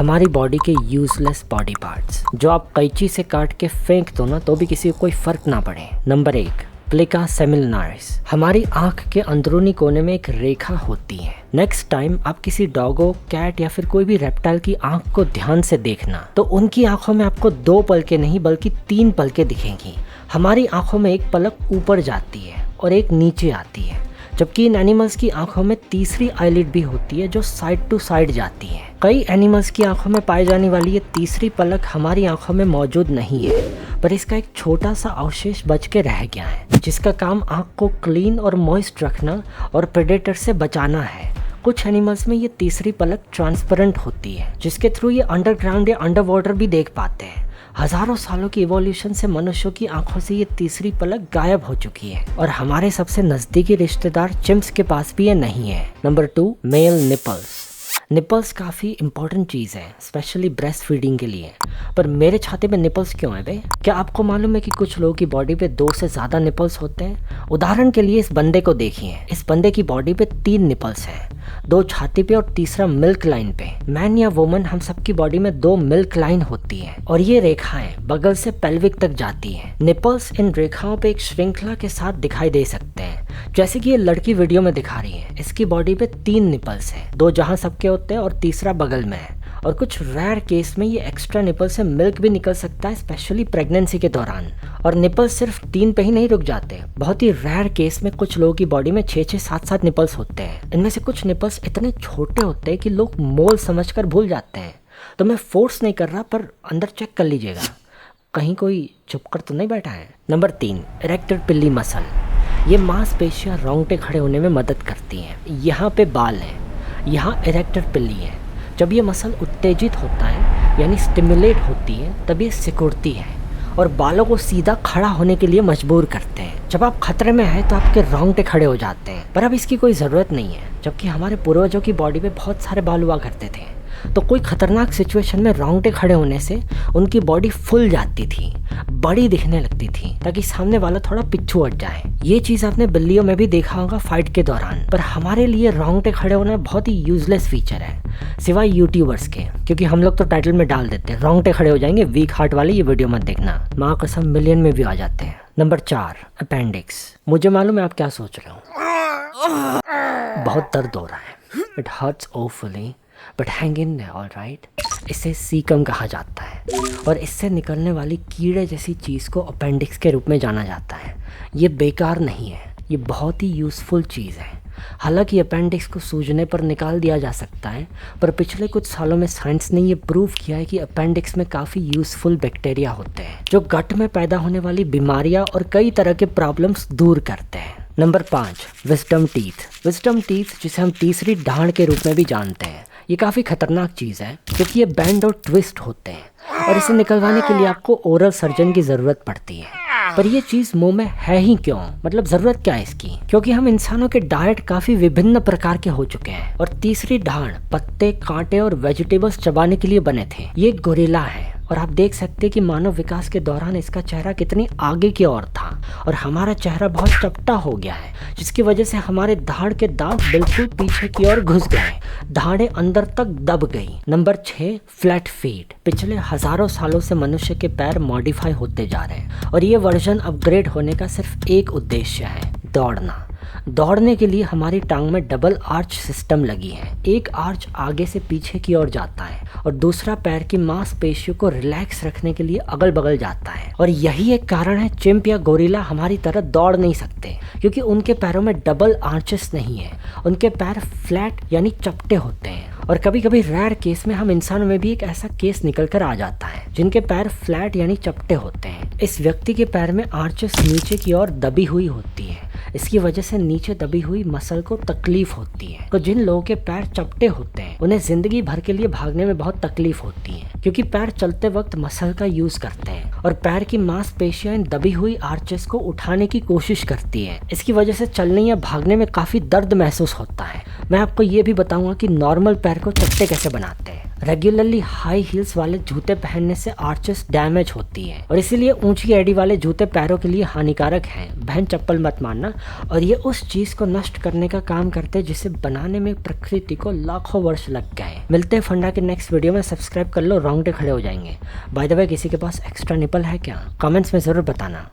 हमारी बॉडी के useless body parts जो आप कैंची से काट के फेंक दो ना तो भी किसी को कोई फर्क ना पड़े। नंबर 1, प्लेका सेमिलनारिस। हमारी आंख के अंदरूनी कोने में एक रेखा होती है। नेक्स्ट टाइम आप किसी डॉगो, कैट या फिर कोई भी रेप्टाइल की आंख को ध्यान से देखना तो उनकी आंखों में आपको 2 पलकें नहीं बल्कि 3 पलकें दिखेंगी। हमारी आंखों में एक पलक ऊपर जाती है और एक नीचे आती है, जबकि इन एनिमल्स की आंखों में तीसरी आईलिड भी होती है जो साइड टू साइड जाती है। कई एनिमल्स की आंखों में पाई जाने वाली ये तीसरी पलक हमारी आंखों में मौजूद नहीं है, पर इसका एक छोटा सा अवशेष बच के रह गया है जिसका काम आंख को क्लीन और मॉइस्ट रखना और प्रेडेटर से बचाना है। कुछ एनिमल्स में ये तीसरी पलक ट्रांसपेरेंट होती है जिसके थ्रू ये अंडरग्राउंड या अंडर वाटर भी देख पाते हैं। हजारों सालों की इवोल्यूशन से मनुष्यों की आंखों से ये तीसरी पलक गायब हो चुकी है और हमारे सबसे नजदीकी रिश्तेदार चिम्प्स के पास भी ये नहीं है। Number 2, male nipples. निपल्स काफ़ी इंपॉर्टेंट चीज़ है, स्पेशली ब्रेस्ट फीडिंग के लिए। पर मेरे छाती में निपल्स क्यों है बे? क्या आपको मालूम है कि कुछ लोगों की बॉडी पे 2 से ज़्यादा निपल्स होते हैं? उदाहरण के लिए इस बंदे को देखिए, इस बंदे की बॉडी पे 3 निपल्स हैं, 2 छाती पे और तीसरा मिल्क लाइन पे। मैन या वुमन हम सबकी बॉडी में 2 मिल्क लाइन होती है और ये रेखाएं बगल से पेल्विक तक जाती हैं। निपल्स इन रेखाओं पे एक श्रृंखला के साथ दिखाई दे सकते हैं, जैसे कि ये लड़की वीडियो में दिखा रही है। इसकी बॉडी पे 3 निपल्स हैं, 2 जहां सबके होते हैं और तीसरा बगल में है। और कुछ रेयर केस में ये एक्स्ट्रा निपल से मिल्क भी निकल सकता है, स्पेशली प्रेगनेंसी के दौरान। और निपल्स सिर्फ 3 पे ही नहीं रुक जाते, बहुत ही रेयर केस में कुछ लोगों की बॉडी में 6-6, 7-7 निपल्स होते हैं। इनमें से कुछ निपल्स इतने छोटे होते हैं कि लोग मोल समझकर भूल जाते हैं। तो मैं फोर्स नहीं कर रहा, पर अंदर चेक कर लीजिएगा कहीं कोई चुप कर तो नहीं बैठा है। Number 3, erected pili muscle. ये मांसपेशियां रोंगटे खड़े होने में मदद करती हैं। यहाँ पे बाल हैं, यहाँ इरेक्टेड पिल्ली है। जब ये मसल उत्तेजित होता है यानी स्टिमुलेट होती है तब ये सिकुड़ती है और बालों को सीधा खड़ा होने के लिए मजबूर करते हैं। जब आप खतरे में हैं तो आपके रोंगटे खड़े हो जाते हैं, पर अब इसकी कोई ज़रूरत नहीं है। जबकि हमारे पूर्वजों की बॉडी में बहुत सारे बाल हुआ करते थे, तो कोई खतरनाक सिचुएशन में रोंगटे खड़े होने से उनकी बॉडी फूल जाती थी, बड़ी दिखने लगती थी, ताकि सामने वाला थोड़ा पिछू हट जाए। ये चीज़ आपने बिल्लियों में भी देखा होगा फाइट के दौरान। पर हमारे लिए रोंगटे खड़े होना बहुत ही यूजलेस फीचर है, सिवाय यूट्यूबर्स के, क्योंकि हम लोग तो टाइटल में डाल देते हैं रोंगटे खड़े हो जाएंगे वीक हार्ट वाले, ये वीडियो मत देखना, माँ कसम मिलियन में भी आ जाते हैं। Number 4, appendix. मुझे मालूम है आप क्या सोच रहे हो, बहुत दर्द हो रहा है, it hurts awfully, but hang in their, alright. इसे सीकम कहा जाता है और इससे निकलने वाली कीड़े जैसी चीज़ को अपेंडिक्स के रूप में जाना जाता है। ये बेकार नहीं है, ये बहुत ही यूज़फुल चीज़ है। हालांकि अपेंडिक्स को सूजने पर निकाल दिया जा सकता है, पर पिछले कुछ सालों में साइंस ने ये प्रूव किया है कि अपेंडिक्स में काफ़ी यूज़फुल बैक्टीरिया होते हैं जो गट में पैदा होने वाली बीमारियां और कई तरह के प्रॉब्लम्स दूर करते हैं। Number 5, wisdom teeth. Wisdom teeth, जिसे हम तीसरी दाढ़ के रूप में भी जानते हैं, ये काफ़ी खतरनाक चीज़ है क्योंकि ये बैंड और ट्विस्ट होते हैं और इसे निकलवाने के लिए आपको ओरल सर्जन की ज़रूरत पड़ती है। पर ये चीज़ मुंह में है ही क्यों, मतलब ज़रूरत क्या है इसकी? क्योंकि हम इंसानों के डाइट काफ़ी विभिन्न प्रकार के हो चुके हैं और तीसरी दाढ़ पत्ते, कांटे और वेजिटेबल्स चबाने के लिए बने थे। ये गोरिल्ला है और आप देख सकते हैं कि मानव विकास के दौरान इसका चेहरा कितनी आगे की ओर था और हमारा चेहरा बहुत चपटा हो गया है, जिसकी वजह से हमारे दाढ़ के दांत बिल्कुल पीछे की ओर घुस गए, दाढ़ें अंदर तक दब गई। Number 6, flat feet. पिछले हजारों सालों से मनुष्य के पैर मॉडिफाई होते जा रहे हैं और ये वर्जन अपग्रेड होने का सिर्फ एक उद्देश्य है, दौड़ना। दौड़ने के लिए हमारी टांग में डबल आर्च सिस्टम लगी है। एक आर्च आगे से पीछे की ओर जाता है और दूसरा पैर की मांसपेशियों को रिलैक्स रखने के लिए अगल बगल जाता है। और यही एक कारण है चिंप या गोरिल्ला हमारी तरह दौड़ नहीं सकते, क्योंकि उनके पैरों में डबल आर्चेस नहीं है, उनके पैर फ्लैट यानी चपटे होते हैं। और कभी कभी रेयर केस में हम इंसानों में भी एक ऐसा केस निकल कर आ जाता है जिनके पैर फ्लैट यानी चपटे होते हैं। इस व्यक्ति के पैर में आर्चेस नीचे की ओर दबी हुई होती है, इसकी वजह से नीचे दबी हुई मसल को तकलीफ होती है। तो जिन लोगों के पैर चपटे होते हैं उन्हें जिंदगी भर के लिए भागने में बहुत तकलीफ होती है, क्योंकि पैर चलते वक्त मसल का यूज करते हैं और पैर की मांसपेशियां इन दबी हुई आर्चेस को उठाने की कोशिश करती है। इसकी वजह से चलने या भागने में काफी दर्द महसूस होता है। मैं आपको ये भी बताऊंगा कि नॉर्मल पैर को चट्टे कैसे बनाते हैं। रेगुलरली हाई हील्स वाले जूते पहनने से आर्चेस डैमेज होती है और इसीलिए ऊंची एड़ी वाले जूते पैरों के लिए हानिकारक हैं। बहन चप्पल मत मानना। और ये उस चीज को नष्ट करने का काम करते हैं जिसे बनाने में प्रकृति को लाखों वर्ष लग गए। मिलते हैं फंडा के नेक्स्ट वीडियो में। सब्सक्राइब कर लो, रोंगटे खड़े हो जाएंगे। बाय द वे, किसी के पास एक्स्ट्रा निपल है क्या? कमेंट्स में जरूर बताना।